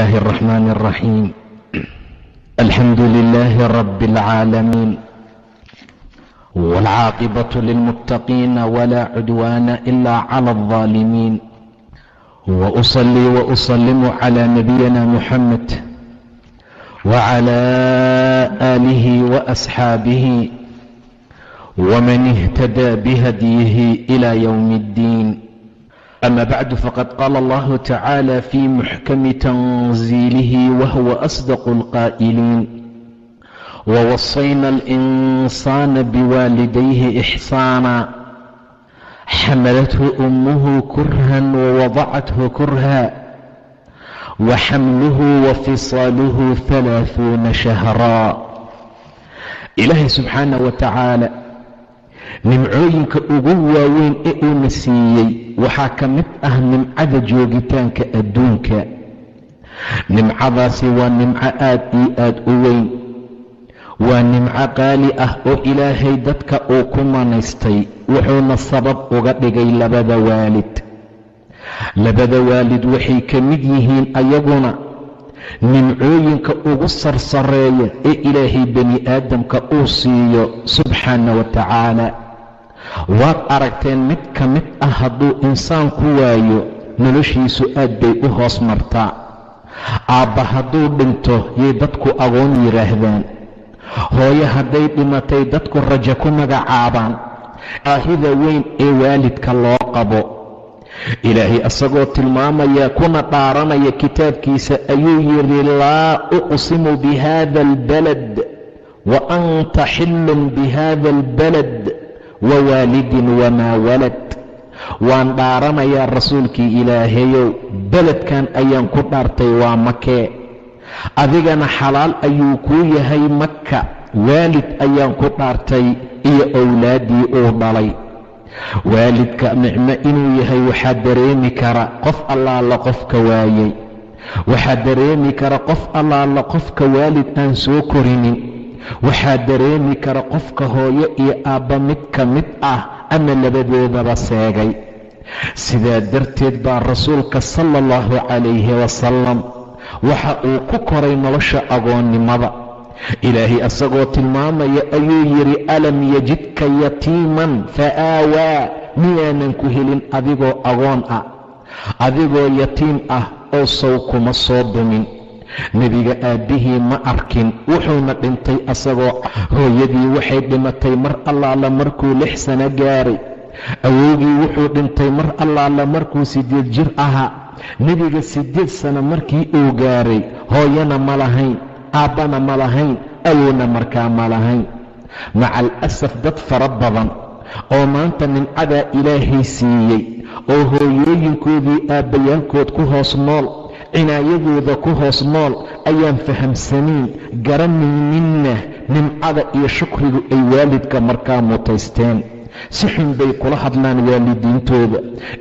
الله الرحمن الرحيم. الحمد لله رب العالمين، والعاقبة للمتقين ولا عدوان إلا على الظالمين، وأصلي وأسلم على نبينا محمد وعلى آله وأصحابه ومن اهتدى بهديه إلى يوم الدين. أما بعد، فقد قال الله تعالى في محكم تنزيله وهو أصدق القائلين: ووصينا الإنسان بوالديه إحسانا حملته أمه كرها ووضعته كرها وحمله وفصاله 30 شهرا. إلهي سبحانه وتعالى nimcooyinka ugu waaweyn ee uuna siiyey waxaa ka mid ah nimcada joogitaanka adduunka. nimcadaasi waa nimco aad iyo aad u weyn, waa nimco qaali ah oo ilaahay dadka uu ku manaystay, wuxuuna sabab uga dhigay labada waalid. labada waalid waxay ka mid yihiin ayaguna nimcooyinka ugu sarsareeya ee ilaahay bani aadamka uu siiyo subxaana wa tacaala. waad aragteen mid ka mid ah hadduu insaan ku waayo noloshiisu aad bay u hoos martaa. aabba hadduu dhinto yay dadku agoon yidhaahdaan. hooyo hadday dhimatay dadku rajo ku magacaabaan. baahida weyn ee waalidka loo qabo, ilaahay asagoo tilmaamaya kuna dhaaranaya kitaabkiisa ayuu yidhi: laa uqsimu bihada albalad wa anta xillun bihada albalad wawaalidin wamaa walad. waan dhaaranayaa rasuulkii ilaahayow, beledkan ayaan ku dhaartay waa makee, adigana xalaal ayuu kuu yahay maka. waalid ayaan ku dhaartay iyo owlaaddii uu dhalay. waalidka nicmo inuu yahay waxaa dareemi kara qof allaala qofka waayey, waxaa dareemi kara qof allaala qofka waalid aan soo korinin, waxaa dareemi kara qofka hooyo iyo aabba mid ka mid ah ama labadoodaba seegay. sidaa darteed baa rasuulka sala allahu calayhi wasalam waxa uu ku koray nolosha agoonnimada. ilaahay asagoo tilmaamaya ayuu yidhi: alam yajidka yatiiman fa aawaa. miyaanan ku helin adigoo agoon ah, adigoo yatiim ah oo sow kuma soo dumin. nebiga aabbihii ma arkin, wuxuuna dhintay asagoo hooyadii waxay dhimatay mar allaala markuu 6 sano gaaray. awowgii wuxuu dhintay mar allaala markuu 8 jir ahaa. nebiga 8 sano markii uu gaaray hooyana ma lahayn, aabbana ma lahayn, awowna markaa ma lahayn. maca alasaf dad fara badan oo maanta nimcadaa ilaahay siiyey oo hooyooyinkoodii aabbayaalkood ku hoos nool, cinaayadooda ku hoos nool, ayaan fahamsanayn, garanayninna nimcada iyo shukrigu ay waalidka markaa mutaysteen. si xun bay kula hadlaan waalidiintooda,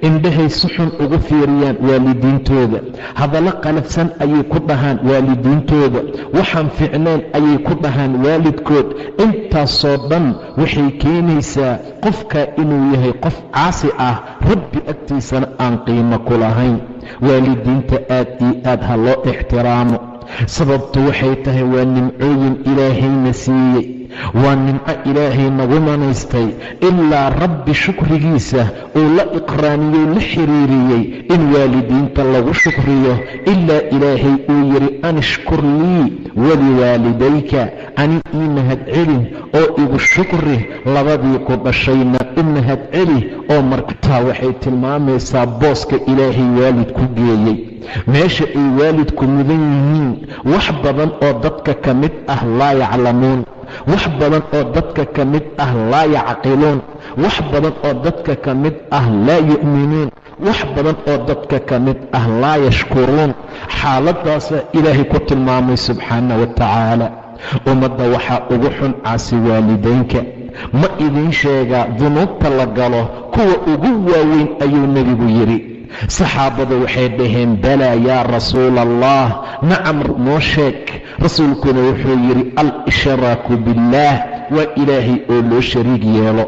indhahay si xun ugu fiiriyaan waalidiintooda, hadallo qalafsan ayay ku dhahaan waalidiintooda, waxaan fiicnayn ayay ku dhahaan waalidkood. intaasoo dhan waxay keenaysaa qofka inuu yahay qof caasi ah, rabbi agtiisana aan qiimo ku lahayn. waalidiinta aad iyo aad ha loo ixtiraamo. sababtu waxay tahay waa nimcooyin ilaahayna siiyey, waa nimco ilaahay nagu manaystay. ilaa rabbi shukrigiisa uu la iqraaniyey, la xiriiriyey in waalidiinta lagu shukriyo, ilaa ilaahay uu yidhi: anishkur lii waliwaalidayka. ani ii mahadcelin oo igu shukri, labadii ku dhashayna u mahadceli. oo markaa waxay tilmaamaysaa booska ilaahay waalid ku geeyey, meesha ay waalidku mudan yihiin. wax badan oo dadka ka mid ah laa yaclamuun, wax badan oo dadka ka mid ah laa yacqiluun, wax badan oo dadka ka mid ah laa yu'minuun, wax badan oo dadka ka mid ah laa yashkuruun. xaaladaasaa ilaahay ku tilmaamay subxaana wa tacaala. ummadda waxaa ugu xun caasi waalidaynka. ma idiin sheegaa dunuubta la galo kuwa ugu waaweyn ayuu nebigu yidhi. saxaabadu waxay dhaheen: balaa yaa rasuula allah, nacam noo sheeg. rasuulkuna wuxuu yidhi: al-ishraaku billaah, waa ilaahay oo loo shariig yeelo.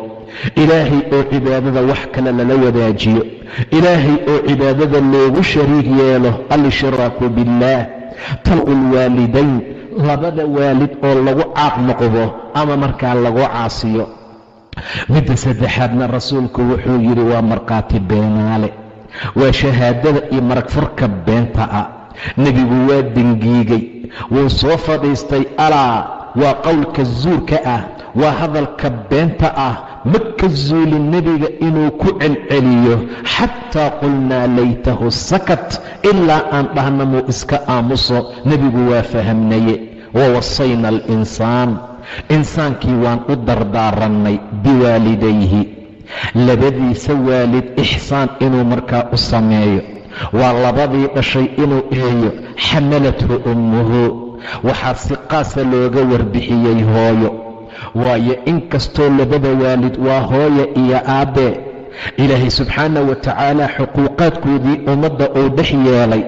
ilaahay oo cibaadada wax kale lala wadaajiyo, ilaahay oo cibaadada loogu shariig yeelo, al-ishraaku billaah, talqu lwaalidayn, labada waalid oo lagu caaq noqdo ama markaa lagu caasiyo. midda saddexaadna rasuulku wuxuu yidhi waa markhaati beenaale, waa shahaadada iyo marag furka beenta ah. nebigu waa dengiigay, wuu soo fadhiistay. alaa waa qowlka zuurka ah, waa hadalka beenta ah. ma ka zuulin nebiga inuu ku celceliyo, xataa qulnaa laytahu sakat, ilaa aan dhahna muu iska aamuso. nebigu waa fahamnaye. wawasayna alinsaan, insaankii waan u dardaarannay biwaalidayhi, labadiisa waalid ixsaan inuu markaa u sameeyo. waa labadii dhashay inuu eeyo. xamalathu ummuhu, waxaa si qaasa looga warbixiyey hooyo, waayo inkastoo labada waalid waa hooyo iyo aabbe, ilaahay subxaanahu wa tacaala xuquuqaadkoodii ummadda uu dhex yeelay,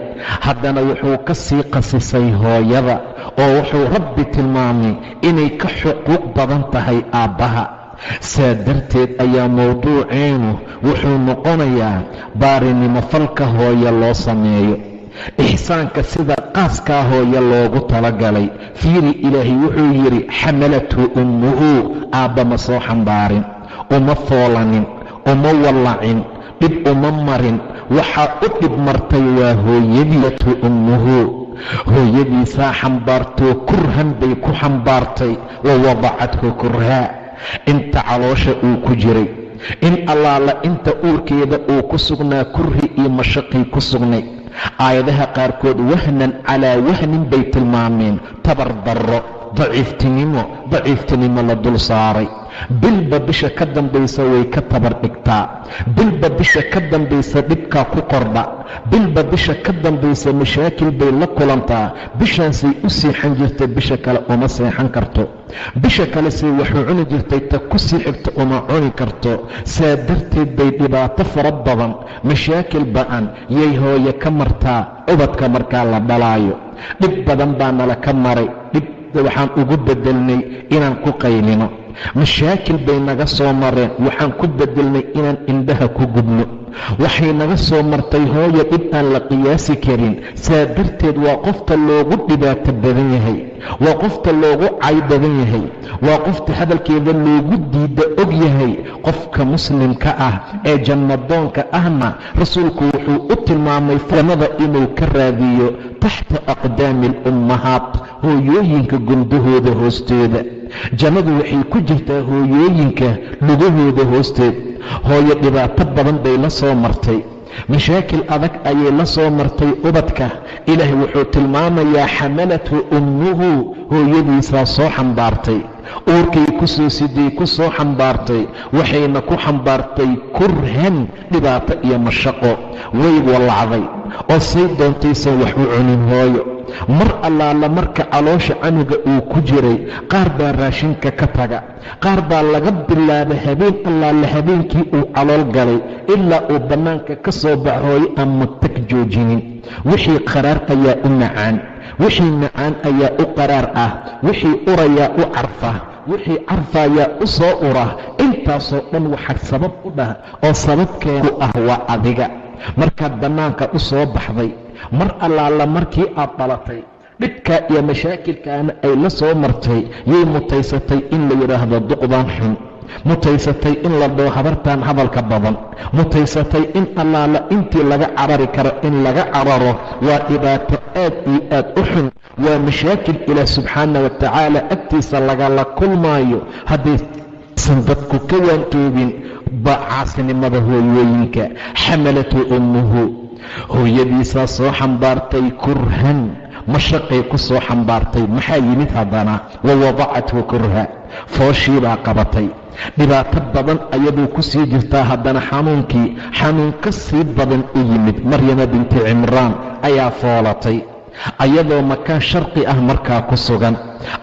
haddana wuxuu ka sii qasisay hooyada, oo wuxuu rabbi tilmaamay inay ka xuquuq badan tahay aabbaha. saa darteed ayaa mowduuceenu wuxuu noqonayaa baarinimo falka hooyo loo sameeyo, ixsaanka sida qaaskaa hooyo loogu talagalay. fiiri, ilaahay wuxuu yidhi xamalathu ummuhu, aabba ma soo xambaarin, uma foolanin, uma wallacin, dhib uma marin. waxaa u dhib martay waa hooyadiitu ummuhu, hooyadiisaa xambaartoo kurhan bay ku xambaartay. wa wadacathu kurhaa, inta caloosha uu ku jiray, in allaala inta uurkeeda uu ku sugnaa kurhi iyo mashaqii ku sugnay. aayadaha qaarkood wahnan calaa wahnin bay tilmaameen, tabar darro, daciiftinimo la dul saaray. bilba bisha ka dambaysa way ka tabar dhigtaa, bilba bisha ka dambaysa dhibkaa ku kordha, bilba bisha ka dambaysa mashaakil bay la kulantaa. bishaasay u seexan jirtay, bisha kale uma seexan karto, bisha kalesay waxuu cuni jirtay, ta ku sii xigta uma cuni karto. saa darteed bay dhibaato fara badan, mashaakil ba'an yay hooye ka martaa ubadka markaa la dhalaayo. dhib badan baa nala ka maray, dhib waxaan ugu bedelnay inaan ku qaylino. mashaakil bay naga soo mareen, waxaan ku bedelnay inaan indhaha ku gubno. waxay naga soo martay hooyo dhib aan la qiyaasi karin. saa darteed waa qofta loogu dhibaato badan yahay, waa qofta loogu cay badan yahay, waa qofta hadalkeeda loogu diida og yahay. qofka muslimka ah ee jannadoonka ahna rasuulku wuxuu u tilmaamay jannada inuu ka raadiyo taxta aqdaami alummahaat, hooyooyinka gundahooda hoostooda. jannadu waxay ku jirtaa hooyooyinka lugahooda hoosteed. hooyo dhibaato badan bay la soo martay, mashaakil adag ayay la soo martay ubadka. ilaahay wuxuu tilmaamayaa xamalathu ummuhu, hooyadiisaa soo xambaartay, uurkay ku soo siday ku soo xambaartay, waxayna ku xambaartay kurhan, dhibaato iyo mashaqo. way wallacday oo say doontaysan wax u cunin hooyo. mar allaala marka caloosha canuga uu ku jiray, qaar baa raashinka ka taga, qaar baa laga bilaaba habeen allaala habeenkii uu calool galay ilaa uu bannaanka ka soo baxo hooyo aan matag joojinin. wixii qaraar ayaa u macaan, wixii macaan ayaa u qaraar ah, wixii urayaa u carfa, wixii carfaayaa u soo ura. intaasoo dhan waxaa sabab u dhah oo sababkeedu ah waa adiga. markaad bannaanka u soo baxday, mar allaala markii aad dhalatay, dhibkaa iyo mashaakilkaana ay la soo martay, yay mutaysatay in la yidhaahdo duqdaan xun, mutaysatay in la dhoo habartaan hadalka badan, mutaysatay in allaala intii laga carari karo in laga cararo. waa dhibaato aad iyo aad u xun, waa mashaakil ilaah subxaana wa tacaala agtiisa lagala kulmaayo haddaysan dadku ka waantoobin. caasinimada hooyooyinka. xamalathu ummuhu, hooyadiisaa soo xambaartay kurhan, mashaqay ku soo xambaartay. maxaa yimid haddana? wa wadacathu kurha, fooshiibaa qabatay. dhibaato badan ayaduu ku sii jirtaa, haddana xanuun ka sii badan u yimid. maryama binti cimraan ayaa foolatay, ayadoo makaan sharqi ah markaa ku sugan.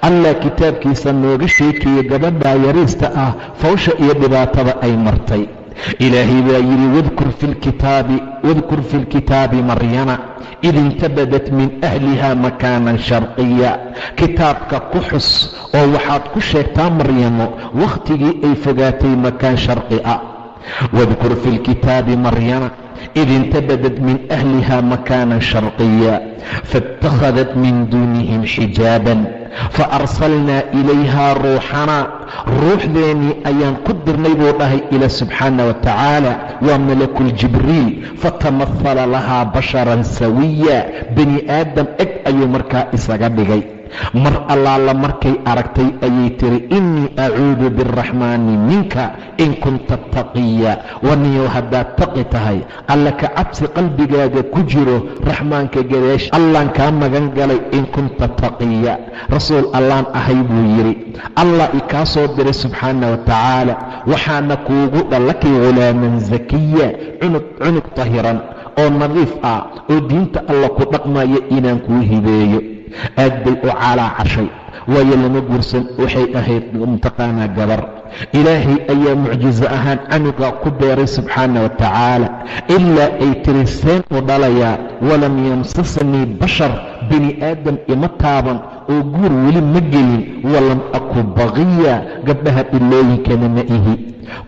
allah kitaabkiisa nooga sheekeeyey gabadhaa yariista ah fawsha iyo dhibaatada ay martay. ilaahay baa yidhi wadkur fi lkitaabi maryama id intabadat min ahliha makaanan sharqiya. kitaabka ku xus oo waxaad ku sheegtaa maryamo wakhtigii ay fogaatay makaan sharqi ah. wadkur fi lkitaabi maryama id intabadat min ahliha makaanan sharqiya faاtakhadat min duunihim xijaaban faarsalnaa ilayhaa ruuxanaa ruuxdeennii ayaan ku dirnay buu dhahay ila subxaana wa tacaala waa malakuljibriil fatamahala lahaa basharan sawiya bani aadam eg ayuu markaa isaga dhigay. mar allaala markay aragtay ayay tiri innii acuudu biاraxmaani minka in kunta taqiya. waniyow haddaad taqi tahay alla ka cabsi qalbigaaga ku jiro raxmaanka gadaash allaan kaa magan galay in kunta taqiya. rasuul allaan ahay buu yidhi allah ikaa soo diray subxaana wa tacaala waxaana kuugu dhalakay ghulaaman zakiya cunug tahiran oo nadiif ah oo diinta alla ku dhaqmaya inaan kuu hibeeyo. aad bay u calaacashay waayo lama guursan, waxay ahayd mutaqaanaa gabar. ilaahay ayaa mucjizo ahaan canuga ku beeray subxaana wa tacaala ilaa ay tiri seen u dhalayaa walam yamsasnii bashar bini aadam ima taaban oo guur weli ma gelin walam aku baqiya gabdhaha dhilooyinkana ma ihi,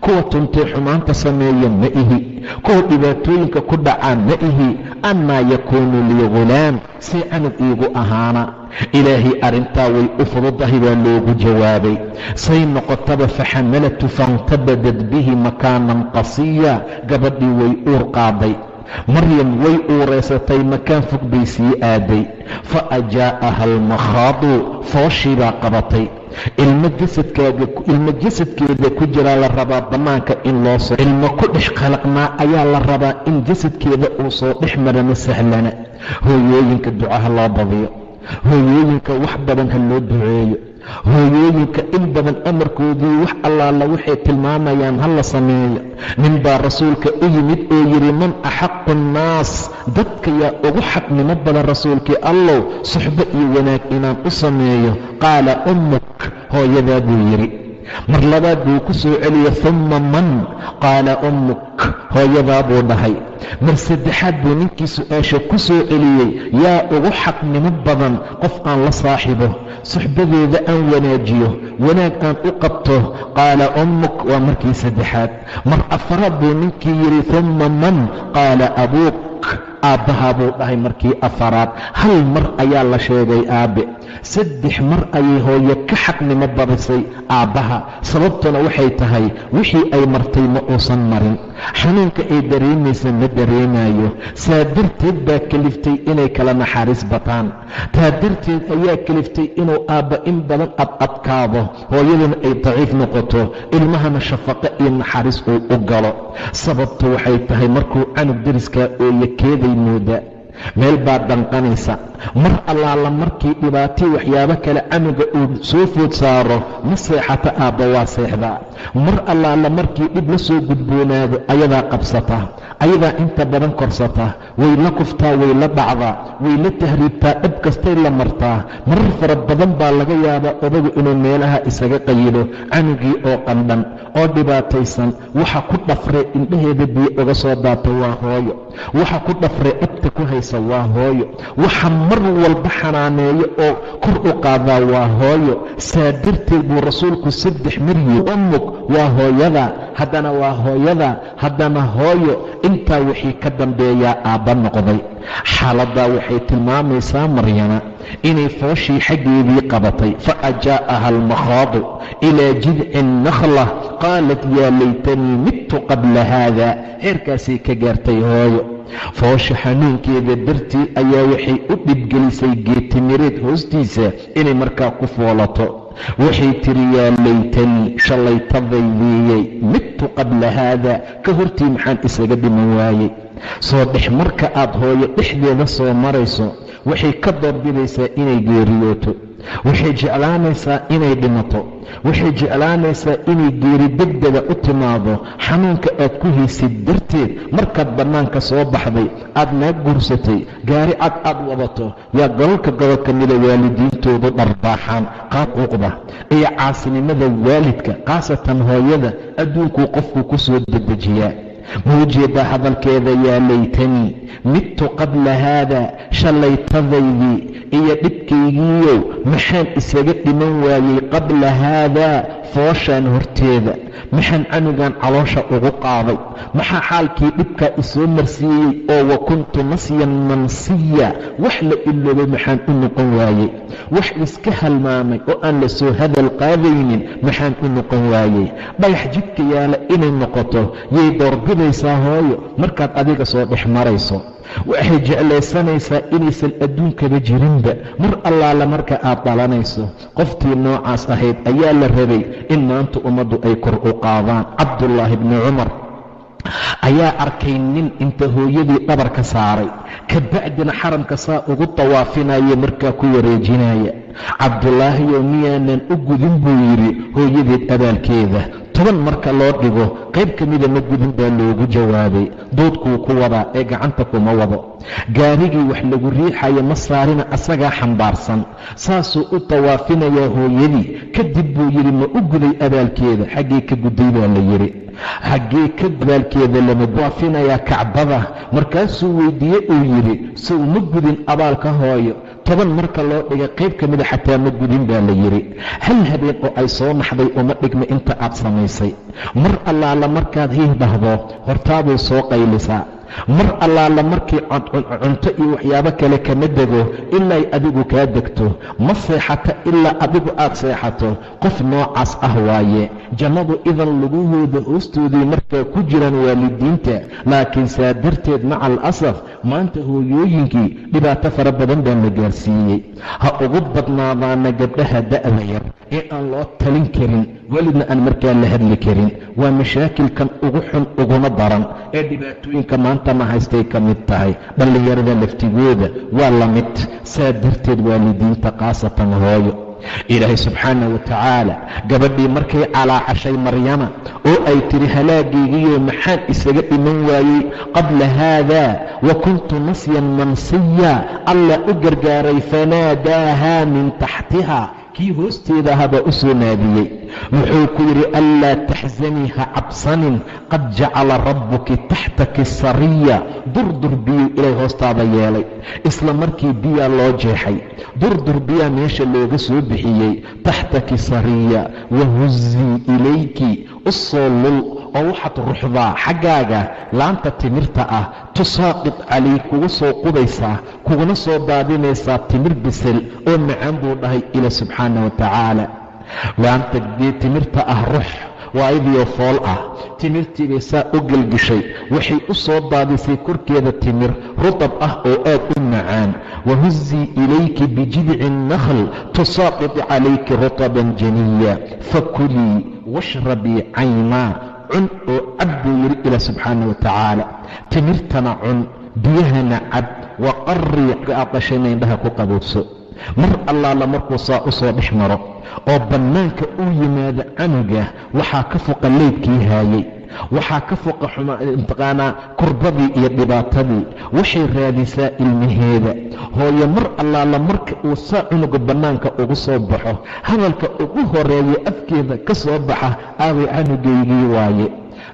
kuwa tuntay xumaanta sameeya ma ihi, kuwa dhibaatooyinka ku dhacaa ma ihi. annaa yakuunu lii ghulaam see canug iigu ahaana. ilaahay arrintaa way u fududahay baa loogu jawaabay. say noqotaba faxamalatu faintabadad bihi makaanan qasiya. gabadhii way uur qaaday. maryam way uureysatay makaan fog bay sii aaday. fa ajaa'aha almakhaadu fooshii baa qabatay. ilmo jasadkeeda ku jiraa la rabaa bannaanka in loo soo ilmo ku dhex khalaqnaa ayaa la rabaa in jasadkeeda uu soo dhex marana sahlana. hooyooyinka ducaha loo badiyo, hooyooyinka wax badan ha loo duceeyo, hooyooyinka in badan amarkoodii wax allaala waxay tilmaamayaan ha la sameeyo. nin baa rasuulka u yimid oo yidhi man axaqu annaas, dadka yaa ugu xaqnimo badan rasuulkii allow suxbo iyo wanaag inaan u sameeyo. qaala ummuk, hooyadaa buu yidhi. mar labaad buu ku soo celiyey humma man? qaala ummuk, hooyadaa buu dhahay. mar saddexaad buu ninkii su-aasha ku soo celiyey yaa ugu xaqnimo badan qof aan la saaxibo, suxbadeeda aan wanaajiyo, wanaag aan u qabto. qaala ummuk, waa markii saddexaad. mar afaraad buu ninkii yidhi humma man? qaala abuuk, aabbahaa buu dhahay markii afaraad. hal mar ayaa la sheegay aabbe, 3 mar ayay hooye ka xaqnimo badisay aabbaha. sababtuna waxay tahay wixii ay martay ma uusan marin, xanuunka ay dareemaysa ma dareemayo. saa darteed baa keliftay inay kala naxariis bataan. taa darteed ayaa keliftay inuu aabba in badan adkaado, hooyaduna ay daciif noqoto, ilmahana shafaqo iyo naxariis uu u galo. sababtu waxay tahay markuu canug deriskaa ooye keeday mooda, meel baad dhanqanaysa. mar allaala markii dhibaatii waxyaabo kale canuga uu soo food saaro ma seexata, aabba waa seexdaa. mar allaala markii dhib la soo gudboonaado ayadaa qabsata, ayadaa inta badan korsata, way la kuftaa, way la dhacdaa, way la tahriibtaa, dhib kastay la martaa. marar fara badan baa laga yaabaa odagu inuu meelaha isaga qayilo canugii oo qandhan oo dhibaataysan. waxa ku dhafree indhaheeda biyo uga soo daata waa hooyo, waxa ku dhafree abta ku haysa waa hooyo, waxa mar walba xanaaneeyo oo kor u qaadaa waa hooyo. saa darteed buu rasuulku 3 mar yidhi ummuk, waa hooyada, haddana waa hooyada, haddana hooyo. intaa wixii ka dambeeyaa aabba noqday. xaaladdaa waxay tilmaamaysaa maryama inay fooshii xaggeedii qabatay. fa ajaa'aha almakhaadu ilaa jidci nakhla qaalat yaa laytanii midtu qabla haada. heerkaasay ka gaartay hooyo. foosha xanuunkeeda dartii ayaa waxay u dhibgelisay geetimireed hoostiisa inay markaa ku foolato. waxay tiri yaa laytanii shallaytadaydiiyey midtu qabla haada, ka hortii maxaan isaga dhiman waayey. soo dhex marka aad hooyo dhexdeeda soo marayso waxay ka doorbidaysaa inay geeriyooto. waxay jeclaanaysaa inay dhimato, waxay jeclaanaysaa inay geeri degdega u timaado xanuunka aad ku haysid darteed. markaad bannaanka soo baxday, aad naag guursatay, gaari cad aad wadato, yaa gobolka gobolka mida waalidiintoodu dharbaaxaan qaaquuqda iyo caasinimada waalidka, khaasatan hooyada adduunkuu qofku ku soo dedejiyaa. ma ujeedaa hadalkeeda? yaa laytanii midtu qabla haada, shallaytadaydii iyo dhibkaygiiyow maxaan isaga dhiman waayey qabla haadaa, fooshaan horteeda. maxaan canugan caloosha ugu qaaday? maxaa xaalkii dhibkaa isoo marsiiyey oo wa kuntu nasyan mansiya, wax la iloobay maxaan u noqon waayey? wax iska halmaamay oo aan la soo hadal qaadaynin maxaan u noqon waayey? dhagax jidka yaala inay noqoto yay doorbidaysaa hooyo markaad adiga soo dhex marayso. waxay jeclaysanaysaa inaysan adduunkaba jirinba mar allaala marka aad dhalanayso. qoftii noocaas ahayd ayaa la rabay in maanta ummaddu ay kor u qaadaan. cabdullaahi bni cumar ayaa arkay nin inta hooyadii dhabarka saaray, ka bacdina xaramka saa ugu tawaafinaya, markaa ku wareejinaya. cabdulaahiyow miyaanan u gudin buu yidhi hooyadeed abaalkeeda. 10 marka loo dhigo qayb ka mida ma gudin baa loogu jawaabay. doodkuu ku wadaa ee gacanta kuma wado. gaarigii wax lagu riixaya ma saarina, asagaa xambaarsan. saasuu u tawaafinayaa hooyadii. kadib buu yidhi ma u guday abaalkeeda? xaggee ka guday baa la yidhi. xaggee ka abaalkeeda lama dawaafinayaa kacbada. markaasuu weydiiye uu yidhi sow ma gudin abaalka hooyo? 10 marka loo dhigay qayb ka mida xataa ma gudin baa la yidhi. hal habeen oo ay soo naxday uma dhigma inta aad samaysay. mar allaala markaad hiih dhahdo hortaabay soo qaylisaa. mar allaala markii cunto iyo waxyaabo kale kama dego ilaa ay adigu kaa degto. ma seexata ilaa adigu aad seexato. qof noocaas ah waaye. jannadu idan lugahooda hoostooday markaa ku jiraan waalidiinta. laakiin saa darteed maca alasaf maanta hooyooyinkii dhibaato fara badan baa la gaarsiiyey. ha ugu badnaadaana gabdhaha da'da yar ee aan loo talin karin, welidna aan markaa la hadli karin. waa mashaakilkan ugu xun uguna daran ee dhibaatooyinka maanta ma haystay ka mid tahay. dhallinyarada laftigooda waa la mid. saa darteed waalidiinta khaasatan hooyo, ilaahay subxaana wa tacaala gabadhii markay calaacashay maryama oo ay tiri halaagaygiyo maxaan isaga dhiman waayey qabla haadaa wa kuntu nasyan mansiya, allah u gargaaray. fanaadaahaa min taxtiha, kii hoosteeda ahabaa u soo naadiyey. wuxuu ku yidhi anlaa taxzanii, ha cabsanin, qad jacala rabbuki taxtaki sariya. durdur biyuu ilay hoostaada yeelay. isla markii biyaa loo jeexay. durdur biyaa meesha looga soo bixiyey. taxtaki sariya wahuzii ilayki, u soo lul oo waxaad ruxdaa xaggaaga laanta timirta ah. tusaaqid calay, kugu soo qubaysaa, kuguna soo daadinaysaa timir bisil oo macaan buu dhahay ila subxaana wa tacaala. laanta timirta ah rux waa idiyo fool ah. timirtii bay saa u gelgishay. waxay u soo daadisay korkeeda timir rutab ah oo aad u macaan. wahuzii ilayki bijidci nakhl tusaaqid calayki rutaban janiya fakulii washrabii caynaa. cun oo cab buu yidhi ila subxaana wa tacaala. timirtana cun, biyahana cab. waqarrii aad dhashayna indhaha ku qaboobso. mar allaala markuu saa u soo dhex maro oo bannaanka uu yimaado canuga, waxaa ka foqa leydkii haayey, waxaa ka foqa mtaqaanaa kurbadii iyo dhibaatadii. waxay raadisaa ilmaheeda. hooyo mar allaala marka uu saa cunuga bannaanka ugu soo baxo, hadalka ugu horeeya afkeeda ka soo baxa aaway canugaygii waaye,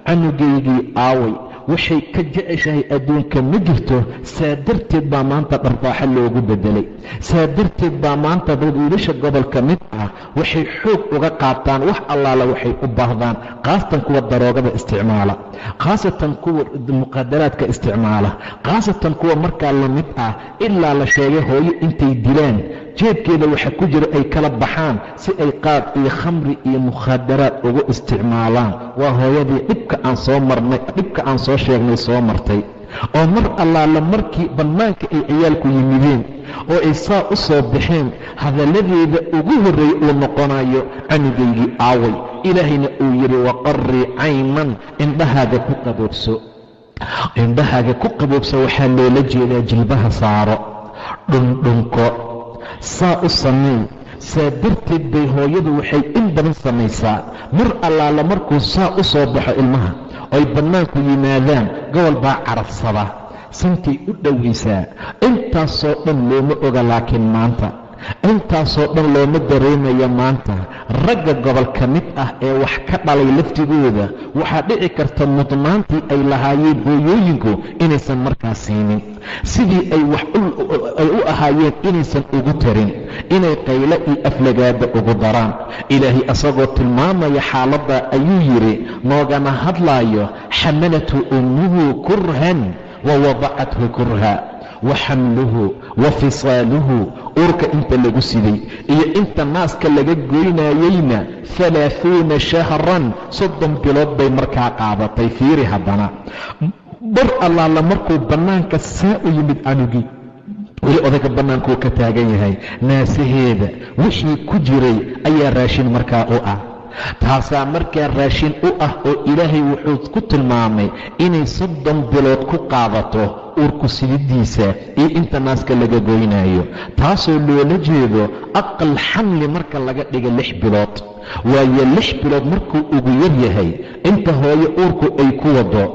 canugaygii aaway. waxay ka jeceshahay adduunka ma jirto. saa darteed baa maanta dharbaaxo loogu bedelay. saa darteed baa maanta dad wiilasha gobolka mid ah waxay xoog uga qaataan wax allaala waxay u baahdaan, khaasatan kuwa daroogada isticmaala, khaasatan kuwa muqadaraadka isticmaala, khaasatan kuwa markaa la mid ah ilaa la sheegay hooyo intay dilaan jeebkeeda waxa ku jira ay kala baxaan si ay qaad iyo khamri iyo mukhadaraad ugu isticmaalaan. waa hooyadii dhibka aan soo marnay, dhibka aan soo sheegnay soo martay. oo mar allaala markii bannaanka ay ciyaalku yimideen oo ay saa u soo baxeen, hadalladeeda ugu horreey uu noqonayo canugaygii aaway. ilaahayna uu yidhi waqarrii caynan, indhahaaga ku qaboobso. indhahaaga ku qaboobso waxaa loola jeedaa jilbaha saaro, dhundhunko, saa u samee. saa darteed bay hooyadu waxay in badan samaysaa mar allaala markuu saa u soo baxo ilmaha oy bannaanku yimaadaan gobol baa carabsada sankay u dhowaysaa. intaasoo dhan looma oga, laakiin maanta intaasoo dhan looma dareemaya. maanta ragga gobol ka mid ah ee wax ka dhalay laftigooda waxaa dhici karta mudnaantii ay lahaayeen hooyooyinku inaysan markaa siinin, sidii ay wax ay u ahaayeen inaysan ugu tarin, inay qaylo iyo aflagaada ugu daraan. ilaahay asagoo tilmaamaya xaaladda ayuu yidhi, noogana hadlaayo, xamalatu ummuhu kurhan wa wadacathu kurha wa xamluhu wa fisaaluhu, uurka inta lagu siday iyo inta naaska laga goynayeyna 30 shahran, 30 bilood bay markaa qaadatay. fiiri haddana bar allaala markuu bannaanka saa u yimid canugii, weli odayga bannaankuu ka taagan yahay, naasaheeda wixii ku jiray ayaa raashin markaa u ah. taasaa markaa raashin u ah oo ilaahay wuxuu ku tilmaamay inay 30 bilood ku qaadato uurku sididiisa iyo inta naaska laga goynayo, taasoo loola jeedo aqal xamli marka laga dhiga 6 bilood. waayo 6 bilood markuu ugu yar yahay inta hooyo uurku ay ku wado,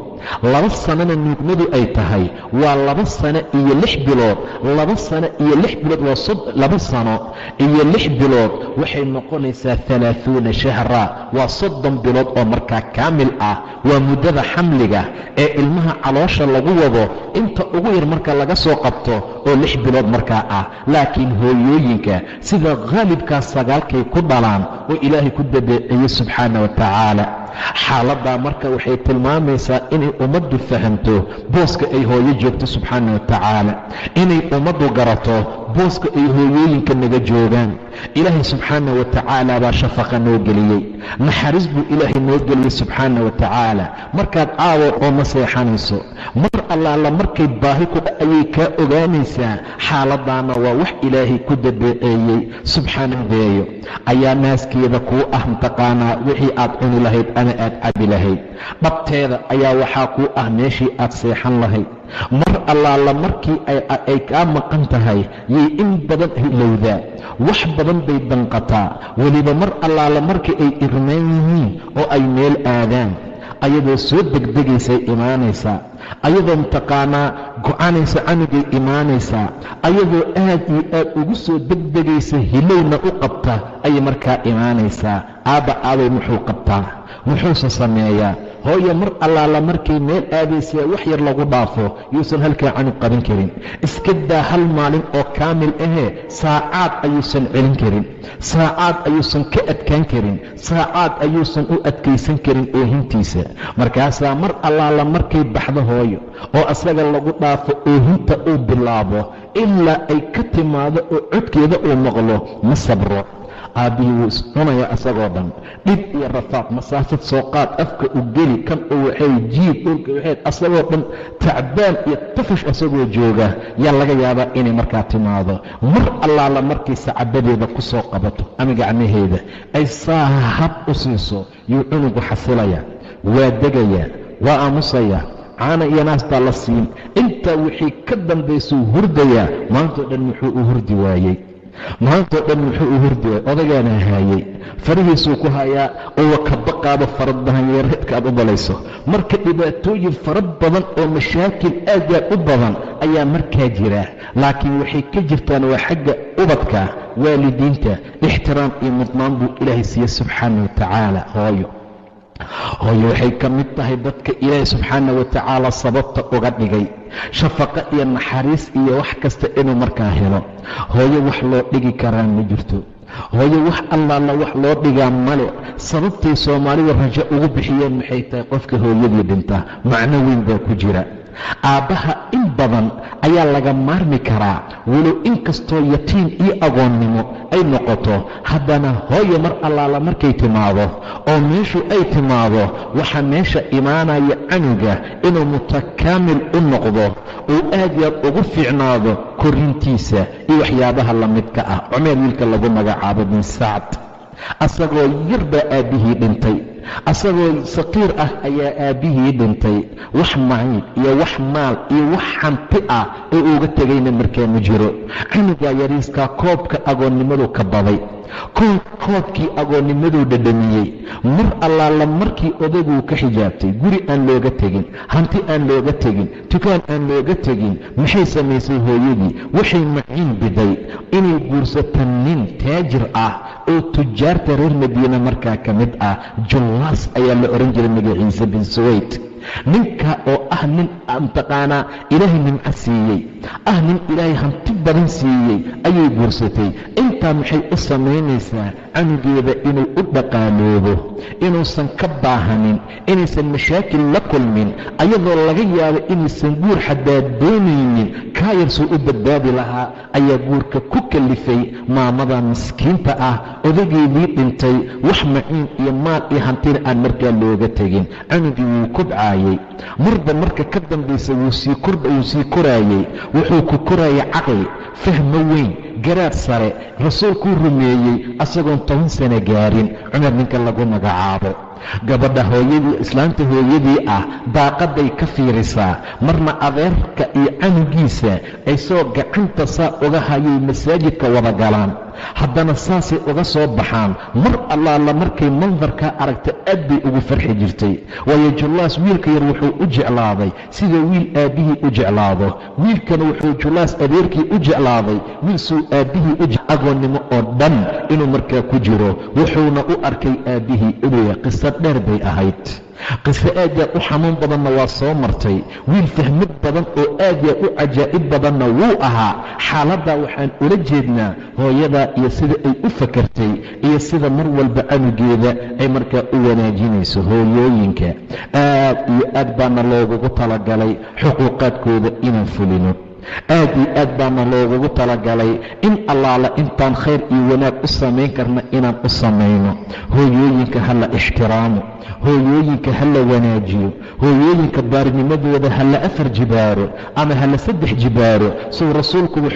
2 sanana nuugmadu ay tahay, waa 2 sano iyo 6 bilood. 2 sano iyo 6 bilood waa 2 sano iyo 6 bilood waxay noqonaysaa 30 shahra, waa 30 bilood oo markaa kaamil ah. waa muddada xamliga ee ilmaha caloosha lagu wado inta ugu yar marka laga soo qabto oo 6 bilood markaa ah. laakiin hooyooyinka sida khaalibkaa 9kay ku dhalaan oo ilaahay ku dabeeciyey subxaana wa tacaala. xaaladdaa marka waxay tilmaamaysaa inay ummaddu fahamto booska ay hooyo joogto subxaana wa tacaala, inay ummaddu garato booska ay hooyooyinka naga joogaan. ilaahay subxaana wa tacaala baa shafaqa noo geliyey, naxariis buu ilaahay noo geliyey subxaana wa tacaala. markaad caawo oo ma seexanayso, mar allaala markay baahi ku ayay kaa ogaanaysaa. xaaladdaana waa wax ilaahay ku dabeeceeyey subxaanadeeyo ayaa naaskeeda kuu ah mataqaanaa wixii aad cuni lahayd ama aad cabi lahayd. dhabteeda ayaa waxaa kuu ah meeshii aad seexan lahayd. mar allaala markii ay kaa maqan tahay yay in badan hilowdaa, wax badan bay danqataa. weliba mar allaala markii ay irmaan yihiin oo ay meel aadaan, ayadoo soo degdegaysay imaanaysaa, ayadoo mataqaanaa go'anaysa canugay imaanaysaa, ayadoo aad iyo aad ugu soo degdegaysa hilowna u qabta ayay markaa imaanaysaa. aabay muxuu qabtaa, muxuuse sameeyaa? hooyo mar allaala markay meel aadaysa wax yar lagu dhaafo yuusan halkaa canug qaban karin. iska daa hal maalin oo kaamil ahee saacaad ayuusan celin karin, saacaad ayuusan ka adkaan karin, saacaad ayuusan u adkaysan karin oohintiisa. markaasaa mar allaala markay baxdo hooyo oo asaga lagu dhaafo oohinta uu bilaabo ilaa ay ka timaado oo codkeeda uu maqlo ma sabro. aabbihii wuu iscunayaa asagoo dhan, dhib iyo rafaaq, masaafad soo qaad, afka u geli, kan u waxay jiid, dhulka waxayd, asagoo dhan tacbaan iyo tafash asagoo jooga yaa laga yaabaa inay markaa timaado. mar allaala markay sacabadeeda ku soo qabato ama gacmaheeda ay saahab u siiso yuu cunugu xasilaya, waa degayaa, waa aamusayaa, caana iyo naastaa la siin. intaa wixii ka dambaysuu hurdayaa. maantao dhan muxuu u hurdi waayey? maantao dhan muxuu u hurdi waayey? odagaana haayey, farahiisuu ku hayaa oo ka baqaado faradahanyeereedka aad u balayso. marka dhibaatooyin fara badan oo mashaakil aad u badan ayaa markaa jira, laakiin waxay ka jirtaan waa xagga ubadka, waalidiinta. ixtiraam iyo mudnaan buu ilaahay siiye subxaana wa tacaala. hooyo waxay ka mid tahay dadka ilaahay subxaana wa tacaala sababta uga dhigay shafaqo iyo naxariis iyo wax kasta inuu markaa helo. hooyo wax loo dhigi karaa ma jirto, hooyo wax allaala wax loo dhigaa male. sababtay soomaalidu rajo ugu bixiyeen maxay tahay? qofka hooyadii dhinta macno weyn baa ku jira. aabbaha in badan ayaa laga maarmi karaa, walow inkastoo yatiim iyo agoonnimo ay noqoto, haddana hooyo mar allaala markay timaado oo meeshu ay timaado waxaa meesha imaanaya canuga inuu mutakaamil u noqdo, uu aad yaad ugu fiicnaado korintiisa iyo waxyaabaha la midka ah. cumeer wiilka lagu magacaabo bin sacd, asagoo yar baa aabbihii dhintay, asagoo saqiir ah ayaa aabbihii dhintay. wax maciid iyo wax maal iyo wax hanti ah ee uga tegayna markaa ma jiro. canugaa yariiskaa koobka agoonnimadu ka baday, koodkii agoonnimaduu dhadhamiyey. mar allaala markii odaguu ka xijaabtay, guri aan looga tegin, hanti aan looga tegin, tukaan aan looga tegin, maxay samaysay hooyadii? waxay maciin biday inay guursato nin taajir ah oo tujaarta reer madiina markaa ka mid ah. Jullaas ayaa la ohan jiray magaciisa bin Suwayd. ninka oo ah nin mataqaanaa ilaahay nimco siiyey, ah nin ilaahay hanti badan siiyey ayay guursatay. intaa maxay u samaynaysaa? canugeeda inuu u dhaqaaloobo, inuusan ka baahanin, inaysan mashaakil la kulmin, ayadoo laga yaabo inaysan guur xataa doonaynin. kaayarsuu u badbaadi lahaa ayaa guurka ku kalifay maamada miskiinta ah. odageedii dhintay, wax maciin iyo maal iyo hantina aan markaa looga tegin. canugii wuu kobcaayey, marba marka ka dambaysa wuu sii koraayey. wuxuu ku koraayay caqli, fahmo weyn, garaad sare, rasuulkuu rumeeyey asagoon 10 sano gaarin. cumar ninka lagu magacaabo. gabadha hooyadii, islaanta hooyadii ah, daaqaday ka fiirisaa, marna adeerka iyo canugiisa ay soo gacanta saa uga hayay masaajidka wada galaan, haddana saasay uga soo baxaan. mar allaala markay mandarkaa aragta aad bay ugu farxi jirtay. waayo Jullaas wiilka yar wuxuu u jeclaaday sida wiil aabbihii u jeclaado, wiilkana wuxuu Jullaas adeerkii u jeclaaday wiil suu aabbihii u agoonnimo oo dhan inuu markaa ku jiro. wuxuuna u arkay aabbihii inuu qiso dheer bay ahayd. qiso aad yaa u xanuun badanna waa soo martay. wiil fahmad badan oo aad yaa u cajaa'ib badanna wuu ahaa. xaaladdaa waxaan ula jeednaa hooyadaa iyo sida ay u fakartay iyo sida mar walba canugeeda ay markaa u wanaajinayso. hooyooyinka aad iyo aad baana loogugu talagalay xuquuqaadkooda inaan fulino. aad iyo aad baana loogugu talagalay in allaala intaan khayr iyo wanaag u samayn karna inaan u samayno. hooyooyinka ha la ixtiraamo, hooyooyinka ha la wanaajiyo, hooyooyinka baarnimadooda ha la 4 jibaaro ama ha la 3 jibaaro. suu rasuulkuba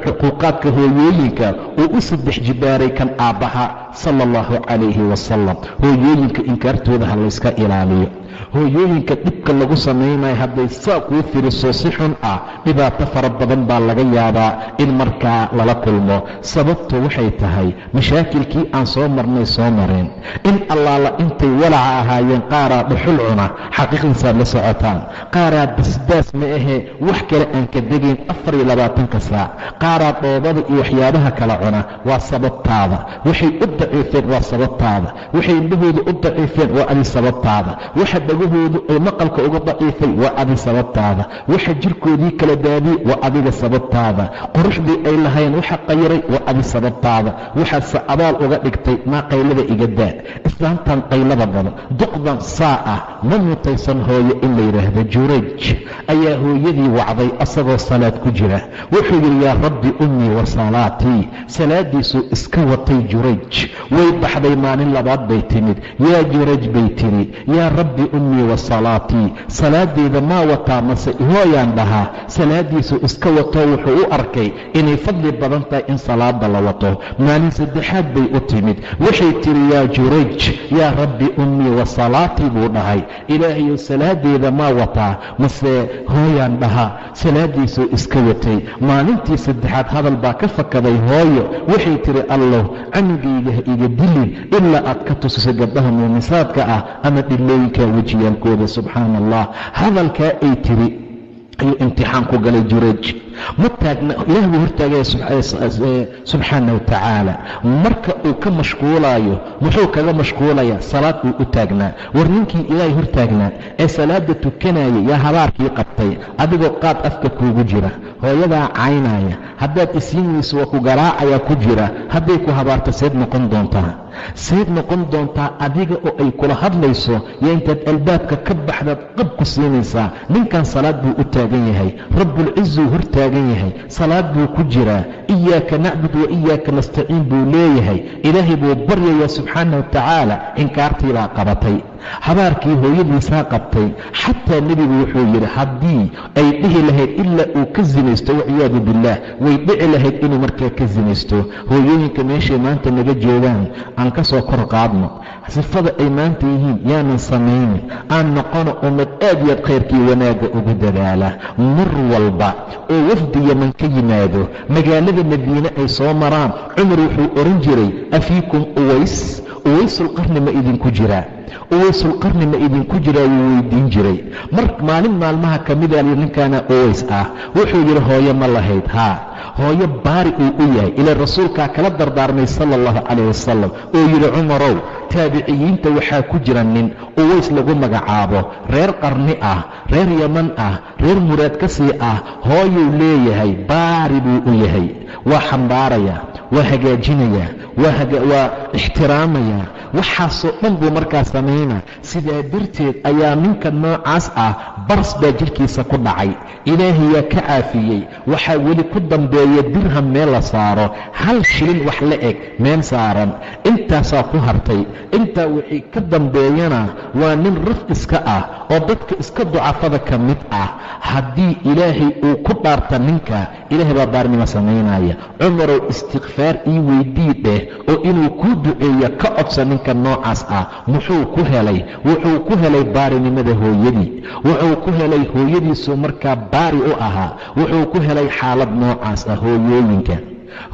xuquuqaadka hooyooyinka uu u 3 jibaaray kan aabbaha sala allahu calayhi wasalam. hooyooyinka inkaartooda ha layska ilaaliyo. hooyooyinka dhibka lagu samaynayo hadday saa kuu firiso si xun ah, dhibaato fara badan baa laga yaabaa in markaa lala kulmo. sababtu waxay tahay mashaakilkii aan soo marnay soo mareen. in allaala intay walaca ahaayeen qaaraa dhuxul cuna, xaqiiqdiisaad la socotaan. qaaraa basbaas ma ahee wax kale aan ka degayn 24 saac. qaaraa dhoobada iyo waxyaabaha kala cuna. waa sababtaada. waxay u daciifeen waa sababtaada. waxay indhahooda u daciifeen waa adi sababtaada. waxa dhagahoodu ay maqalka uga daciifay waa adi sababtaada. waxa jirkoodii kala daadiyey waa adiga sababtaada. quruxdii ay lahayn waxa qayiray waa adi sababtaada. waxaase abaal uga dhigtay maa qaylada iga daa, islaantan qaylada badan, duqdan saa ah. ma mutaysan hooyo in la yidhaahdo. Jurayj ayaa hooyadii wacday asagoo salaad ku jira. wuxuu yidhi yaa rabbi ummii wa salaatii. salaadiisuu iska watay Jurayj. way baxday, maalin labaad bay timid. yaa Jurayj bay tiri, yaa rabbi ummii wa salaatii. salaadeyda maa wataa mase hooyaan dhahaa? salaadiisuu iska wato wuxuu u arkay inay fadli badan tahay in salaada la wato. maalin saddexaad bay u timid. waxay tiri yaa Jurayj, yaa rabbi ummii wa salaatii buu dhahay. ilaahayow salaadeeda maa wataa mase hooyaan dhahaa? salaadiisuu iska watay. maalintii saddexaad hadal baa ka fakaday hooyo. waxay tiri allow canugayga ha iga dilin ilaa aad ka tusiso gabdhaha muumisaadka ah ama dhilooyinka wejiyaalkooda. subxaana allah. hadalkaa ay tiri ayuu imtixaan ku galay Jurayj. ma taagna, ilaah buu hortaagaya subxaana wa tacaala. marka uu ka mashquulaayo muxuu kaga mashquulayaa? salaad uu u taagnaa. war ninkii ilaahay hortaagnaa ee salaada tukanaya yaa habaarkii qabtay adigoo qaad afka kuugu jira. hooyadaa caynaya, haddaad isiin weyso waa ku garaacayaa ku jira. hadday ku habaarto seed noqon doontaa? seed noqon doontaa adiga oo ay kula hadlayso yaa intaad albaabka ka baxdaad qab ku siinaysaa. ninkan salaad buu u taagan yahay, rabbulcizuu hortaagan yahay, salaad buu ku jiraa. iyaaka nacbud wa iyaaka nastaciin buu leeyahay. ilaahay buu baryayaa subxaana wa tacaala. inkaartii baa qabatay. habaarkii hooyadiisaa qabtay. xataa nebigu wuxuu yidhi haddii ay dhihi lahayd ilaa uu ka sinaysto waciyaadu billaah, way dhici lahayd inuu markaa ka sinaysto. hooyooyinka meeshay maanta naga joogaan aan ka soo kor qaadno, sifada ay maanta yihiin yaanan samaynin, aan noqono ummad aad iyo aad khayrkii wanaagga ugu dadaala. mar walba oo wafdi yaman ka yimaado magaalada madiine ay soo maraan, cumar wuxuu oran jiray afiikum uwaysulqarni ma idinku jiraa? uwaysulqarni ma idinku jiraa wuu weydiin jiray. maalin maalmaha ka mida ninkaana uways ah wuxuu yidhi hooyo ma lahayd? haa. hooyo baari uu u yahay ilaa rasuulkaa kala dardaarmay sala allahu calayh wasalam oo yidhi cumarow, taabiciyiinta waxaa ku jira nin uways lagu magacaabo, reer qarni ah, reer yaman ah, reer muraad ka sii ah, hooyuu leeyahay, baari buu u yahay, waa xambaarayaa, waa hagaajinayaa, waa ixtiraamayaa, waxaasoo dhan buu markaa samaynaa. sidaa darteed ayaa ninka noocaas ah bars baa jirkiisa ku dhacay, ilaahayaa ka caafiyey. waxaa weli ku dambeeya dirham meel la saaro, hal shilin wax la eg meel saaran, intaasaa ku hartay. intaa wixii ka dambeeyana waa nin raf iska ah oo dadka iska ducafada ka mid ah. haddii ilaahay uu ku dhaarta ninka, ilaahay baa baarnimo samaynaya. cumarow istikfaar ii weydii dheh oo inuu kuu duceeyo ka codsa ninka noocaas ah. muxuu ku helay? wuxuu ku helay baarinimada hooyadii, wuxuu ku helay hooyadiisuu markaa baari u ahaa, wuxuu ku helay xaalad noocaas ah.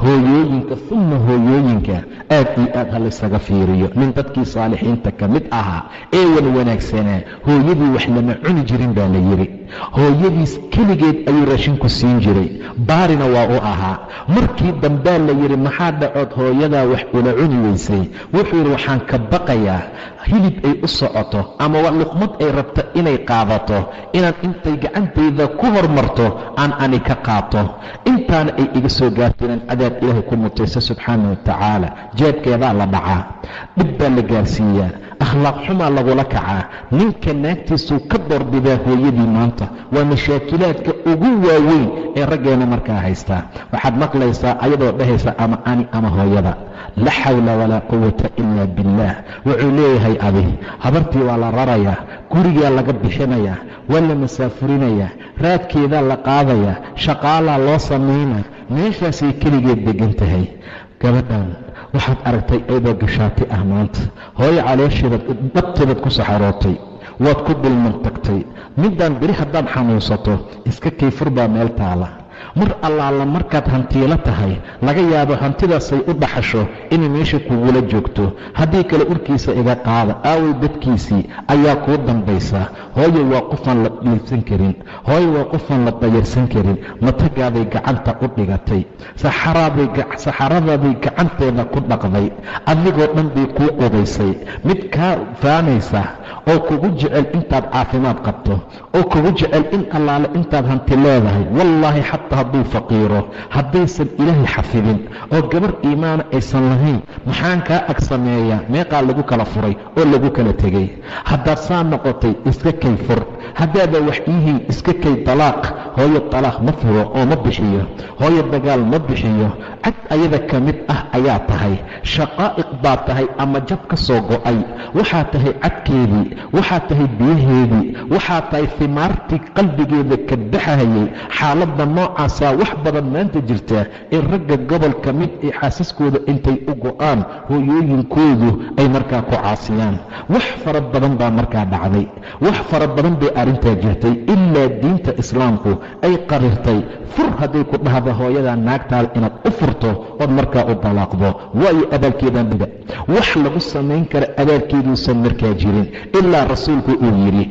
hooyooyinka uma hooyooyinka aad iyo aad ha laysaga fiiriyo. nin dadkii saalixiinta ka mid ahaa ee wanaagsanaa, hooyadii wax lama cuni jirin baa la yidhi. hooyadiis keligeed ayuu raashinku siin jiray, baarina waa u ahaa. markii dambaa la yidhi maxaa dhacood hooyadaa wax ula cuni weysay? wuxuu yidhi waxaan ka baqayaa hilib ay u socoto ama luqmad ay rabto inay qaadato, inaan intay gacantayda ku hormarto aan ani ka qaato, intaana ay iga soo gaarto inaan cadaab ilaahay ku mutayso subxaana wa tacaala. jeebkeedaa la dhacaa, dhib baa la gaarsiiyaa, akhlaaq xumaa lagula kacaa. ninka naagtiisuu ka doorbidaa hooyadii. maanta waa mashaakilaadka ugu waaweyn ee raggeena markaa haystaa. waxaad maqlaysaa ayadoo dhahaysa ama ani ama hooyada. la xawla walaa quwata ila billaah. wuxuu leeyahay adi habartii waa la rarayaa, gurigaa laga bixinayaa, waa la masaafurinayaa, raadkeedaa la qaadayaa, shaqaalaa loo samaynaa, meeshaasay keligeed degan tahay. gabadhan waxaad aragtay ayadoo gashaati ah maanta, hooyo caloosheedaad dhabteedaad ku saxarootay, waad ku dulman tagtay. midaan beri haddaad xanuunsato iska kayfur baa meel taala. mar allaala markaad hantiilo tahay laga yaabo hantidaasay u dhaxasho inay meesha kugula joogto, haddii kale urkiisa iga qaada. aaway dadkiisii ayaa kuu dambaysa. hooyo waa qofaan la liibsan karin, hooyo waa qofaan la dayarsan karin. matagaaday gacanta u dhigatay, saxaradaday gacanteeda ku dhaqday, adigoo dhan bay kuu qubaysay. mid kaa faanaysa oo kugu jecel intaad caafimaad qabto, oo kugu jecel in allaale intaad hanti leedahay. wallaahi xataa hadduu faqiiro, haddaysan ilaahay xafidin oo gabar iimaana aysan lahayn, maxaan kaa ag sameeyaa? meeqaa lagu kala furay oo lagu kala tegey. haddaad saa noqotay iska kay fur, haddaada wax iihiin iska kay talaaq. hooyo talaaq ma furo oo ma bixiyo, hooyo dagaal ma bixiyo. cad ayada ka mid ah ayaa tahay, shaqaa'iq baa tahay ama jab ka soo go'ay. waxaa tahay cadkeedii, waxaa tahay biyaheedii, waxaa tahay fimaartii qalbigeeda ka baxahayay. xaaladda noocaasaa wax badan maanta jirta in ragga gobol ka mid ee xaasaskooda intay u go'aan hooyooyinkoodu ay markaa ku caasiyaan. wax fara badan baa markaa dhacday, wax fara badan bay arrintaa jirtay, ilaa diinta islaamku ay qarirtay. fur hadday ku dhahda hooyadaa naagtaada inaad u furto ood markaa u dalaaqdo, waayo abaalkeedan dhiga. wax lagu samayn kara abaalkeeduusan markaa jirin, ilaa rasuulku uu yidhi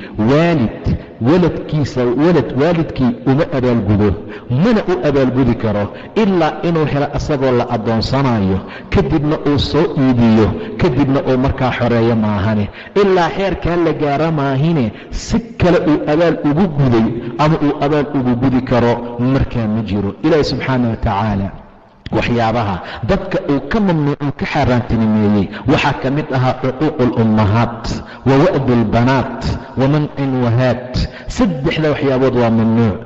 waalidkii uma abaalgudo, mana u abaalgudi karo ilaa inuu helo asagoo la addoonsanayo, kadibna uu soo iibiyo, kadibna uu markaa xoreeyo maahane. ilaa xeerkaa la gaara maahine si kale uu abaal ugu guday ama uu abaal ugu gudi karo markaa ma jiro. ilaahi subxaana wa tacaala waxyaabaha dadka uu ka mamnuucuu ka xaaraantinimeeyey waxaa ka mid ahaa cuquuqu ulummahaat wa wa'du lbanaat wa mancin wahaat. saddexda waxyaabood waa mamnuuc.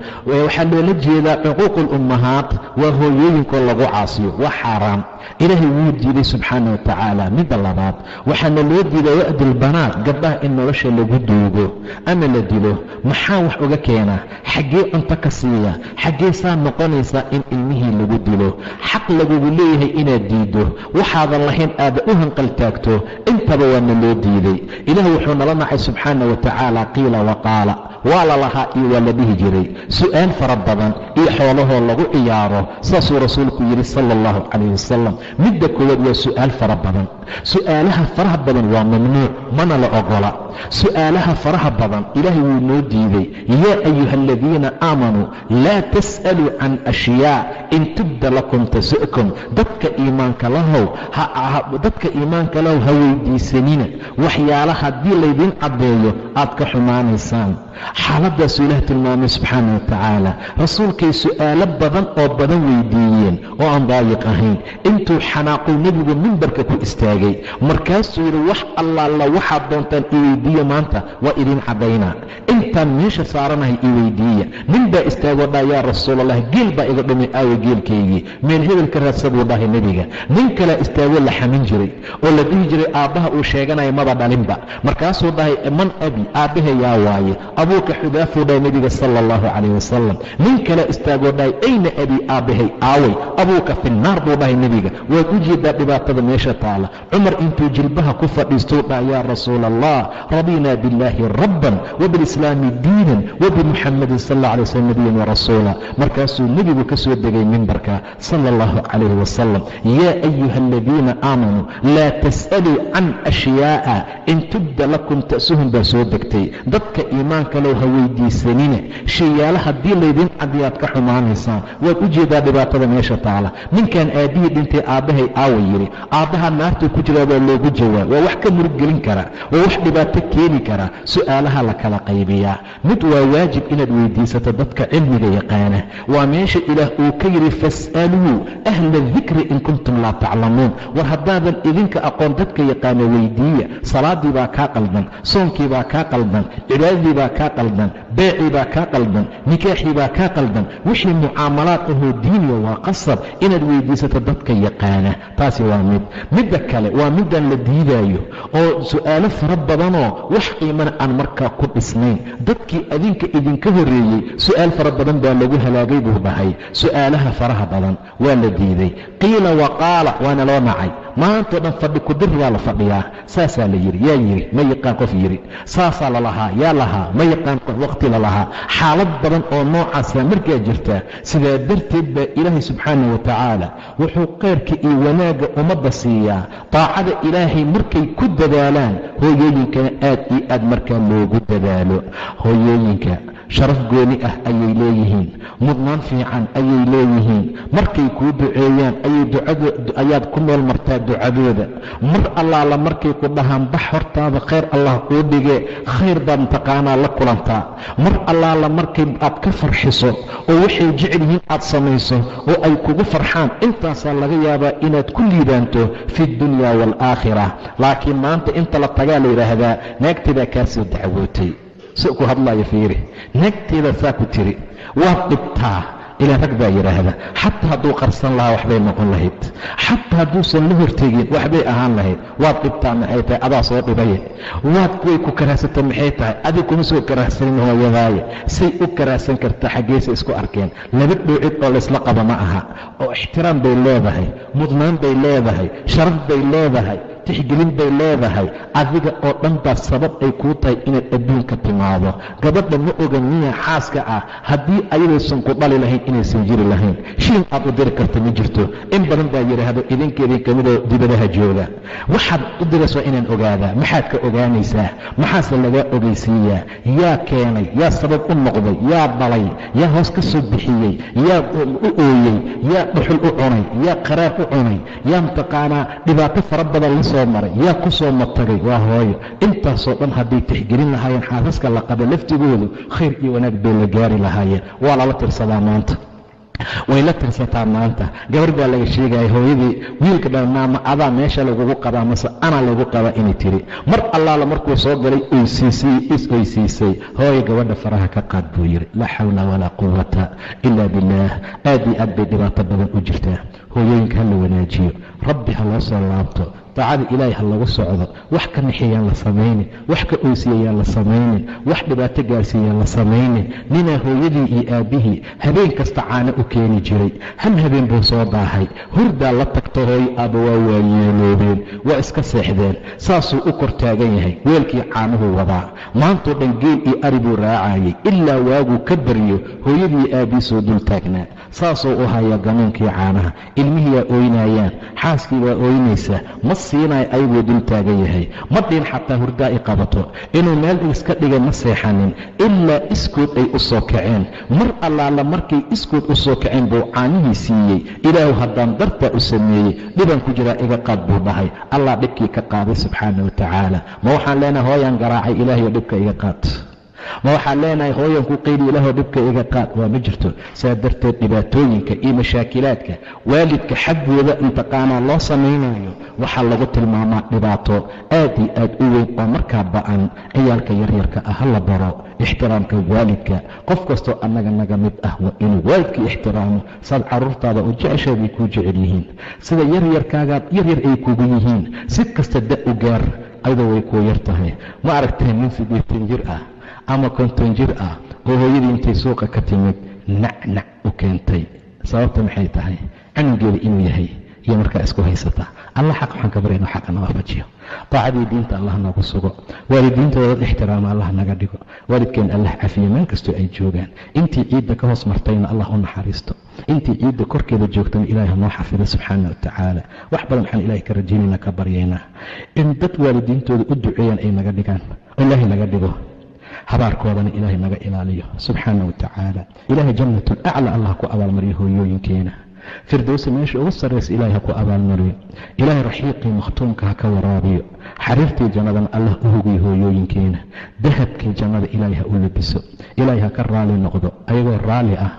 waxaa loola jeedaa cuquuqu lummahaat waa hooyooyinkoo lagu caasiyo, waa xaaraam, ilaahay wuu diiday subxaana wa tacaala. midda labaad waxaana loo diiday wa'du lbanaat, gabdhaha in nolosha lagu duugo ama la dilo. maxaa wax uga keenaa? xaggee cunto ka siiya? xaggee saa noqonaysaa in ilmihii lagu dilo? xaq lagugu leeyahay inaad diiddo, waxaadan lahayn aada u hanqaltaagto, intaba waana loo diiday. ilaah wuxuu nala nacay subxaana wa tacaala qiila waqaala, waa la lahaa iyo waa la dhihi jiray. su'aal fara badan iyo xoolahoo lagu ciyaaro, saasuu rasuulku yidhi sala allahu calayh wasalam. midda koowaad waa su'aal fara badan. su'aalaha faraha badan waa mamnuuc, mana la ogola. su'aalaha faraha badan ilaahay wuu noo diiday. yaa ayuha aladiina aamanuu laa tas'aluu can ashyaa in tubda lakum tasu'kum. dadka iimaanka lahow ha weydiisanina waxyaala haddii laydin caddeeyo aad ka xumaanaysaan. xaaladaasuu ilaah tilmaamay subxaana wa tacaala. rasuulkay su'aalo badan oo badan weydiiyeen oo aan daayiq ahayn. intuu xanaaquu nebigu mimbarka ku istaagay, markaasuu yidhi wax allaala waxaad doontaan i weydiiya, maanta waa idin caddaynaa. intaan meesha saaranahay i weydiiya. nin baa istaagoo dhaa yaa rasuulallah, geel baa iga dhumay, aawa geelkaygii, meel hebel ka raadsa buu dhahay nebiga. nin kalea istaagoo la xamin jiray oo la dhihi jiray aabbaha uu sheeganaya maba dhalinba. markaasuu dhahay man abi, aabbaha yaa waaye? abuuka xudaafuu dhahay nebiga sala allahu calayh wasalam. nin kale istaagoo dhahay ayna abi, aabbahay aaway? abuuka fi nnaar buu dhahay nebiga. waad u jeedaa dhibaatada meesha taala. cumar intuu jilbaha ku fadhiistuu dhahay yaa rasuula allah, radinaa billaahi rabban wabilislaami diinan wabimuxamadin sal alla alay wasalam nabiyan warasuula. markaasuu nebigu ka soo degay mimbarka sala allahu calayhi wasalam. yaa ayuha aladiina aamanuu laa tas'aluu can ashyaa'a in tubda lakum ta'suhum baa soo degtay. dadka iimaanka low ha weydiisanina shayaala haddii laydin cadiyaad ka xumaanaysaan. waad u jeedaa dhibaatada meesha taala. ninkan aabbihii dhintay aabbahay aawa yidhi, aabbaha naartuu ku jiraa baa loogu jawaab. waa wax ka muruggelin kara, waa wax dhibaato keeni kara. su'aalaha la kala qaybiyaa. mid waa waajib inaad weydiisato dadka cilmiga yaqaana. waa meesha ilaah uu ka yidhi fas'aluu ahla dikri in kuntum laa taclamuun. war haddaadan idinka aqoon dadka yaqaana weydiiya. salaadii baa kaa qaldan, soonkii baa kaa qaldan, cibaadadii baa kaa qaldan, beecii baa kaa qaldan, nikaaxii baa kaa qaldan. wixii mucaamalaad ahoo diiniya waa qasab inaad weydiisato dadka yaqaana. taasi waa mid. midda kale waa midaan la diidaayo oo su'aalo fara badanoo wax qiimana aan markaa ku dhisnayn. dadkii adinka idinka horreeyey su'aal fara badan baa lagu halaagay buu dhahay. su'aalaha faraha badan waa la diiday. qiila waqaala waana loo nacay. maantao dhan fadhi kudir waa la fadhiyaa. saasaa la yidhi, yaa yidhi ma yaqaan qof yidhi. saasaa la lahaa, yaa lahaa ma yaqaan qof waqti la lahaa. xaalad badan oo noocaasa markaa jirtaa. sidaa darteed baa ilaahay subxaana wa tacaala wuxuu khayrka iyo wanaagga ummadda siiyaa. taacada ilaahay markay ku dadaalaan, hooyooyinkana aad iyo aad markaa loogu dadaalo. hooyooyinka sharaf gooni ah ayay leeyihiin, mudnaan fiican ayay leeyihiin. markay kuu duceeyaan ayaad ku meel martaa ducadooda. mar allaala markay ku dhahaan bax hortaada khayr allah kuu dhige, khayr baad mataqaanaa la kulantaa. mar allaala markay aad ka farxiso oo waxay jecel yihiin aad samayso oo ay kugu farxaan, intaasaa laga yaabaa inaad ku liibaanto fi dunya waalaakhira. laakiin maanta inta la tagaa la yidhaahdaa naagteedaa kaa soo dacwootay. si ku hadlaayo fiiri, naagteeda saa ku tiri waad dhibtaa. ilaa rag baa yidhaahda xataa hadduu qarsan lahaa waxbay noqon lahayd, xataa hadduusan la hortegin waxbay ahaan lahayd. waad dhibtaa maxay tahay? adaa soo dhibaye. way ku karaahsata maxay tahay? adig kuma soo karaahsanin hooyadaaye. say u karaahsan kartaa? xaggeesa isku arkeen? laba dhowcid oo laysla qaba ma aha. oo ixtiraam bay leedahay, mudnaan bay leedahay, sharaf bay leedahay, tixgelin bay leedahay. adiga oo dhan baa sabab ay kuu tahay inaad adduunka timaado. gabadha ma oga miya xaaska ah haddii ayadaysan ku dhali lahayn inaysan jiri lahayn. shilin aad u diri karta ma jirto. in badan baa yidhaahdo idinkeedii ka midoo dibadaha jooga. waxaad u diraysa waa inaan ogaadaa. maxaad ka ogaanaysaa? maxaase lagaa ogeysiiyaa? yaa keenay? yaa sabab u noqday? yaa dhalay? yaa hoos ka soo bixiyey? yaa u ooyey? yaa dhuxul u cunay? yaa qaraar u cunay? yaa mataqaanaa dhibaato fara badan la soo maray? yaa ku soo matagay? waa hooyo. intaasoo dhan hadday tixgelin lahaayeen xaasaska la qaba laftigoodu khayr iyo wanaag bay la gaari lahaayeen. waa lala tirsadaa maanta. way la tirsataa maanta. gabar baa laga sheegaya hooyadii wiilka dhammaama adaa meesha lagugu qabaa mase anaa lagu qabaa inay tiri. mar allaala markuu soo galay oysiisay hooyo gabadha faraha ka qaad buu yidhi. laa xawla walaa quwata ilaa billaah. aad iyo aad bay dhibaato badan u jirtaa. hooyooyinka ha la wanaajiyo, rabbi ha loo soo laabto, daacada ilaahay ha lagu socdo. wax ka nixiyaan la samaynin, wax ka oysiyayaan la samaynin, wax dhibaato gaarsiiyaan la samaynin. ninaa hooyadii iyo aabbihii habeen kasta caano u keeni jiray. hal habeen buu soo daahay, hurdaa la tagto hooyo aabba waa waayeeloobeen, waa iska seexdeen. saasuu u kor taagan yahay, weelkii caanuhu wadaa. maantoo dhan geel iyo ari buu raacayay ilaa waaguu ka baryo hooyadii iyo aabbihii soo dul taagnaa. saasuu u hayaa ganuunkii caanaha. ilmihii waa ooynayaan, xaaskii waa ooynaysa, ma siinayo ayagoo dul taagan yahay. ma dhiin xataa hurdaa i qabato inuu meel iska dhigay, ma seexanin ilaa iskood ay u soo kaceen. mar allaala markay iskood u soo kaceen buu caanihii siiyey. ilaahu haddaan dartaa u sameeyey dhiban ku jiraa iga qaad buu dhahay. allah dhibkii ka qaaday subxaana wa tacaala. ma waxaan leenahay hooyaan garaacay ilaahayo dhibka iga qaad? ma waxaan leenahay hooyan ku qayli ilaahoo dhibka iga qaad? waa ma jirto. saa darteed dhibaatooyinka iyo mashaakilaadka waalidka xaggooda intaqaanaa loo samaynayo waxaa lagu tilmaamaa dhibaato aad iyo aad u weyn oo markaa ba'an. ciyaalka yaryarka ah ha la baro ixtiraamka waalidka. qof kastoo annaga naga mid ah waa inuu waalidka ixtiraamo. saad carruurtaada u jeceshaeday kuu jecel yihiin, sida yaryarkaagaa yaryar ay kugu yihiin. si kasta da u gaar ayadoo way kuu yar tahay. ma aragtee nin 80 jir ah ama 50 jir ah oo hooyadii intay suuqa ka timid nacnac u keentay. sababta maxay tahay? canugeeda inuu yahay iyo markaa isku haysata. allah xaq waxaan ka barya inuu xaqa na waafajiyo, daacadii diinta allah noogu sugo, waalidiintooda dad ixtiraama allah naga dhigo, waalidkeen allah cafiyo meel kastoo ay joogaan. intii ciidda ka hoos martayna allah u naxariisto, intii ciidda korkeeda joogtana ilaahay hanoo xafido subxaana wa tacaala. wax badan waxaan ilaahay ka rajaynayna ka baryaynaa in dad waalidiintooda u duceeyaan ay naga dhigaan, ilaahay naga dhigo, habaarkoodana ilaahay naga ilaaliyo subxaana wa tacaala. ilaahay jannatul acla allah ku abaalmariyo hooyooyinkeena. firdowsi meesha ugu sarraysa ilaahay ha ku abaalmariyo. ilaahay raxiiqii makhtuumka ha ka waraabiyo. xariirtii jannadana allah u hugiyo hooyooyinkeena. dahabkii jannada ilaahay ha u labiso. ilaahay ha ka raali noqdo ayagoo raali ah,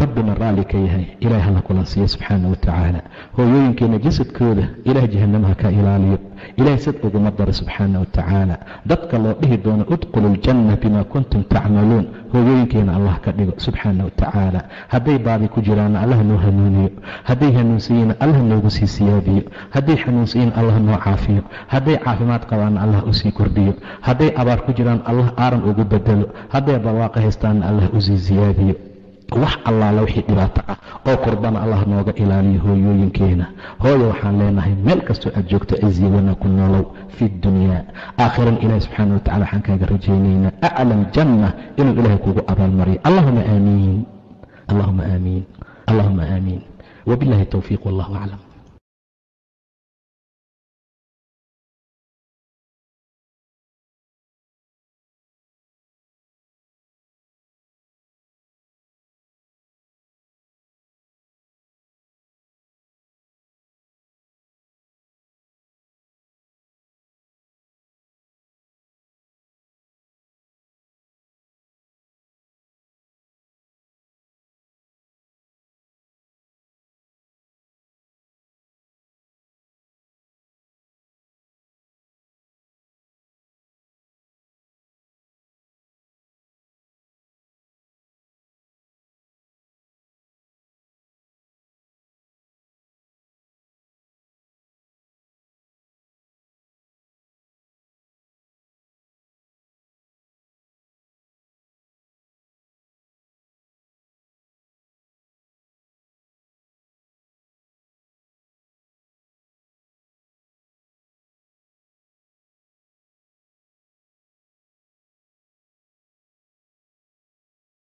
rabbina raali ka yahay. ilaahay hala kulansiiyo subxaana wa tacaala. hooyooyinkeena jasadkooda ilaahay jahannama ha ka ilaaliyo. ilaahay sad uguma daro subxaana wa tacaala. dadka loo dhihi doono udkhulu ljanna bimaa kuntum tacmaluun hooyooyinkeena allah ka dhigo subxaana wa tacaala. hadday baadi ku jiraanna allah noo hanuuniyo, hadday hanuunsiyiina allah noogu sii siyaadiyo, hadday xanuunsiyiin allah noo caafiyo, hadday caafimaad qabaanna allah u sii kordhiyo, hadday abaar ku jiraan allah aaran ugu bedelo, hadday barwaaqo haystaanna allah u sii siyaadiyo. wax allaala wixii dhibaato ah oo kurbana allah nooga ilaaliyo hooyooyinkeena. hooyo waxaan leenahay meel kastoo aad joogto ciziyawana ku nolow fi dunyaa, aakhiran ilaahi subxaana wa tacala waxaan kaaga rajaynaynaa aclam janna inuu ilaahay kugu abaalmariyo. allahuma aamiin, allahuma aamiin, allahuma aamiin. wabillahi towfiiq wallahu aclam.